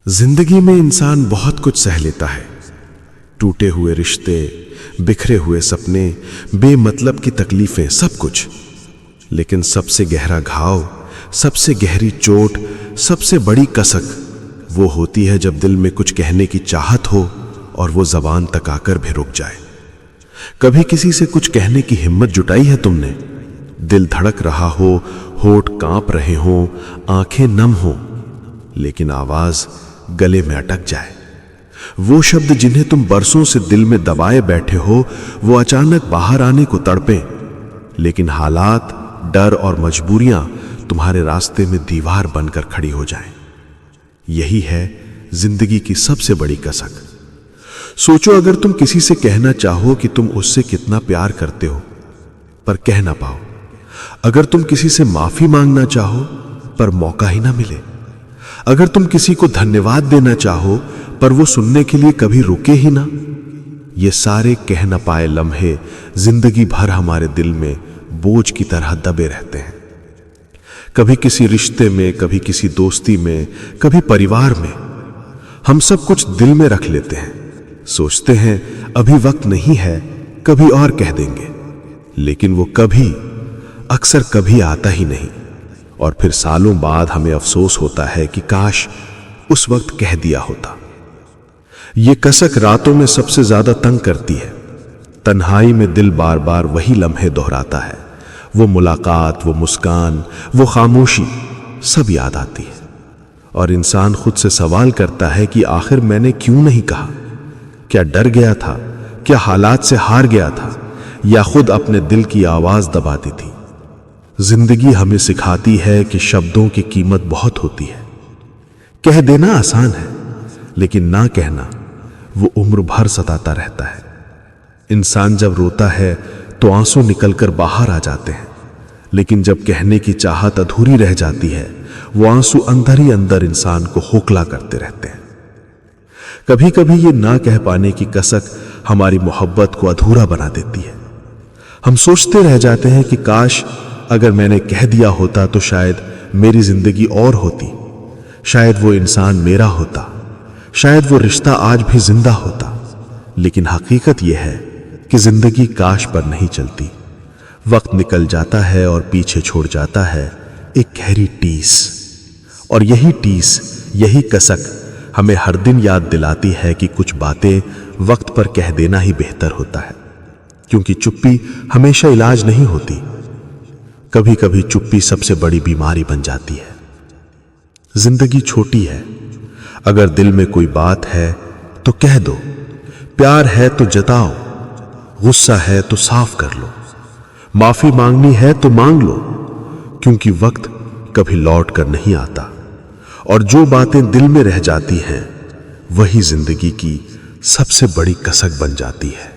जिंदगी में इंसान बहुत कुछ सह लेता है। टूटे हुए रिश्ते, बिखरे हुए सपने, बेमतलब की तकलीफें, सब कुछ। लेकिन सबसे गहरा घाव, सबसे गहरी चोट, सबसे बड़ी कसक वो होती है जब दिल में कुछ कहने की चाहत हो और वो जबान तक आकर भी रुक जाए। कभी किसी से कुछ कहने की हिम्मत जुटाई है तुमने? दिल धड़क रहा हो, होठ कांप रहे हो, आंखें नम हो, लेकिन आवाज गले में अटक जाए। वो शब्द जिन्हें तुम बरसों से दिल में दबाए बैठे हो, वो अचानक बाहर आने को तड़पे, लेकिन हालात, डर और मजबूरियां तुम्हारे रास्ते में दीवार बनकर खड़ी हो जाएं। यही है जिंदगी की सबसे बड़ी कसक। सोचो, अगर तुम किसी से कहना चाहो कि तुम उससे कितना प्यार करते हो, पर कह ना पाओ। अगर तुम किसी से माफी मांगना चाहो, पर मौका ही ना मिले। अगर तुम किसी को धन्यवाद देना चाहो, पर वो सुनने के लिए कभी रुके ही ना। ये सारे कह न पाए लम्हे जिंदगी भर हमारे दिल में बोझ की तरह दबे रहते हैं। कभी किसी रिश्ते में, कभी किसी दोस्ती में, कभी परिवार में हम सब कुछ दिल में रख लेते हैं। सोचते हैं अभी वक्त नहीं है, कभी और कह देंगे, लेकिन वो कभी, अक्सर कभी आता ही नहीं। और फिर सालों बाद हमें अफसोस होता है कि काश उस वक्त कह दिया होता। ये कसक रातों में सबसे ज्यादा तंग करती है। तन्हाई में दिल बार बार वही लम्हे दोहराता है। वो मुलाकात, वो मुस्कान, वो खामोशी, सब याद आती है। और इंसान खुद से सवाल करता है कि आखिर मैंने क्यों नहीं कहा? क्या डर गया था? क्या हालात से हार गया था? या खुद अपने दिल की आवाज दबाती थी? जिंदगी हमें सिखाती है कि शब्दों की कीमत बहुत होती है। कह देना आसान है, लेकिन ना कहना वो उम्र भर सताता रहता है। इंसान जब रोता है तो आंसू निकलकर बाहर आ जाते हैं, लेकिन जब कहने की चाहत अधूरी रह जाती है, वो आंसू अंदर ही अंदर इंसान को खोखला करते रहते हैं। कभी कभी ये ना कह पाने की कसक हमारी मोहब्बत को अधूरा बना देती है। हम सोचते रह जाते हैं कि काश अगर मैंने कह दिया होता तो शायद मेरी जिंदगी और होती, शायद वो इंसान मेरा होता, शायद वो रिश्ता आज भी जिंदा होता। लेकिन हकीकत यह है कि जिंदगी काश पर नहीं चलती। वक्त निकल जाता है और पीछे छोड़ जाता है एक गहरी टीस। और यही टीस, यही कसक हमें हर दिन याद दिलाती है कि कुछ बातें वक्त पर कह देना ही बेहतर होता है, क्योंकि चुप्पी हमेशा इलाज नहीं होती। कभी कभी चुप्पी सबसे बड़ी बीमारी बन जाती है। जिंदगी छोटी है। अगर दिल में कोई बात है तो कह दो, प्यार है तो जताओ, गुस्सा है तो साफ कर लो, माफी मांगनी है तो मांग लो, क्योंकि वक्त कभी लौट कर नहीं आता। और जो बातें दिल में रह जाती हैं, वही जिंदगी की सबसे बड़ी कसक बन जाती है।